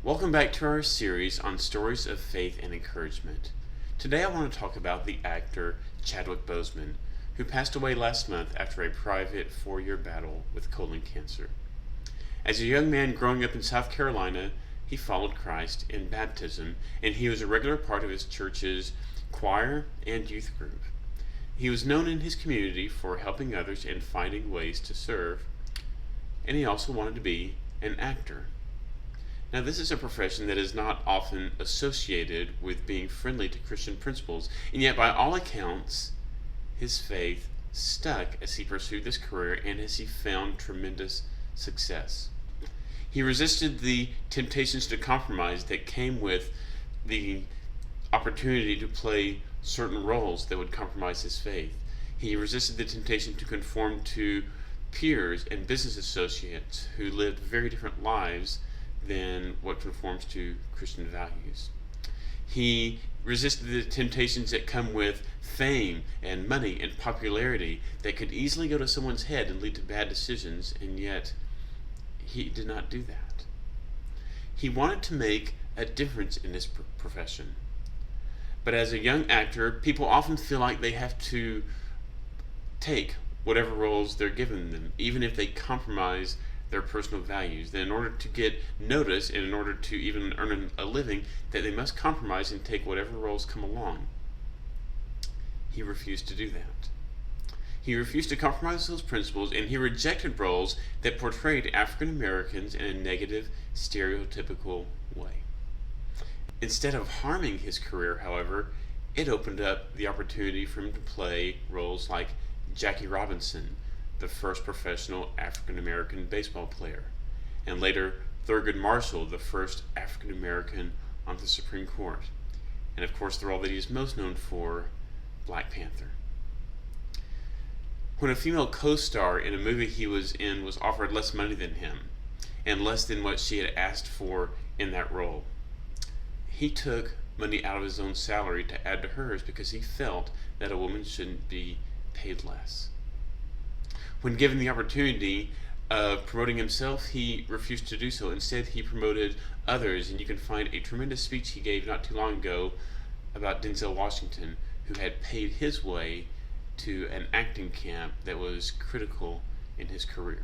Welcome back to our series on stories of faith and encouragement. Today I want to talk about the actor Chadwick Boseman, who passed away last month after a private 4-year battle with colon cancer. As a young man growing up in South Carolina, he followed Christ in baptism, and he was a regular part of his church's choir and youth group. He was known in his community for helping others and finding ways to serve, and he also wanted to be an actor. Now, this is a profession that is not often associated with being friendly to Christian principles, and yet by all accounts, his faith stuck as he pursued this career and as he found tremendous success. He resisted the temptations to compromise that came with the opportunity to play certain roles that would compromise his faith. He resisted the temptation to conform to peers and business associates who lived very different lives than what conforms to Christian values. He resisted the temptations that come with fame and money and popularity that could easily go to someone's head and lead to bad decisions, and yet he did not do that. He wanted to make a difference in his profession. But as a young actor, people often feel like they have to take whatever roles they're given them, even if they compromise their personal values, that in order to get noticed and in order to even earn a living, that they must compromise and take whatever roles come along. He refused to do that. He refused to compromise those principles, and he rejected roles that portrayed African Americans in a negative, stereotypical way. Instead of harming his career, however, it opened up the opportunity for him to play roles like Jackie Robinson, the first professional African American baseball player, and later Thurgood Marshall, the first African American on the Supreme Court, and of course the role that he is most known for, Black Panther. When a female co-star in a movie he was in was offered less money than him, and less than what she had asked for in that role, he took money out of his own salary to add to hers because he felt that a woman shouldn't be paid less. When given the opportunity of promoting himself, he refused to do so. Instead, he promoted others, and you can find a tremendous speech he gave not too long ago about Denzel Washington, who had paid his way to an acting camp that was critical in his career.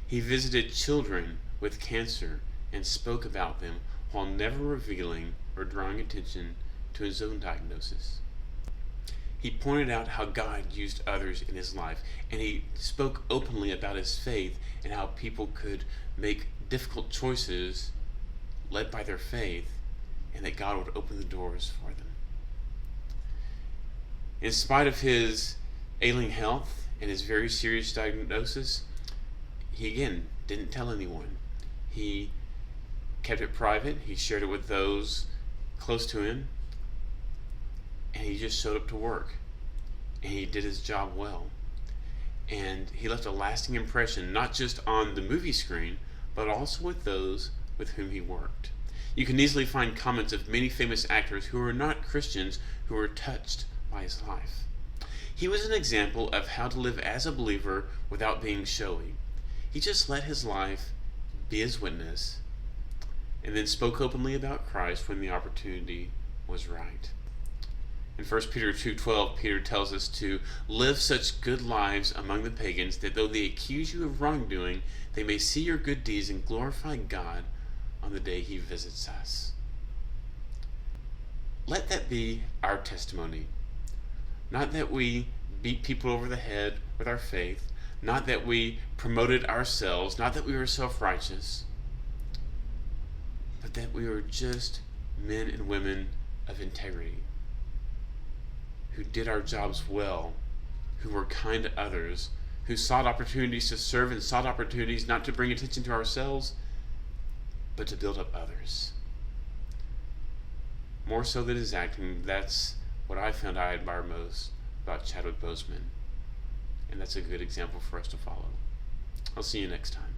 He visited children with cancer and spoke about them while never revealing or drawing attention to his own diagnosis. He pointed out how God used others in his life, and he spoke openly about his faith and how people could make difficult choices led by their faith, and that God would open the doors for them. In spite of his ailing health and his very serious diagnosis, he again didn't tell anyone. He kept it private. He shared it with those close to him, and he just showed up to work, and he did his job well, and he left a lasting impression not just on the movie screen but also with those with whom he worked. You can easily find comments of many famous actors who are not Christians who were touched by his life. He was an example of how to live as a believer without being showy. He just let his life be his witness and then spoke openly about Christ when the opportunity was right. In 1 Peter 2:12, Peter tells us to live such good lives among the pagans that though they accuse you of wrongdoing, they may see your good deeds and glorify God on the day he visits us. Let that be our testimony. Not that we beat people over the head with our faith, not that we promoted ourselves, not that we were self-righteous, but that we were just men and women of integrity, who did our jobs well, who were kind to others, who sought opportunities to serve and sought opportunities not to bring attention to ourselves, but to build up others. More so than his acting, that's what I found I admire most about Chadwick Boseman, and that's a good example for us to follow. I'll see you next time.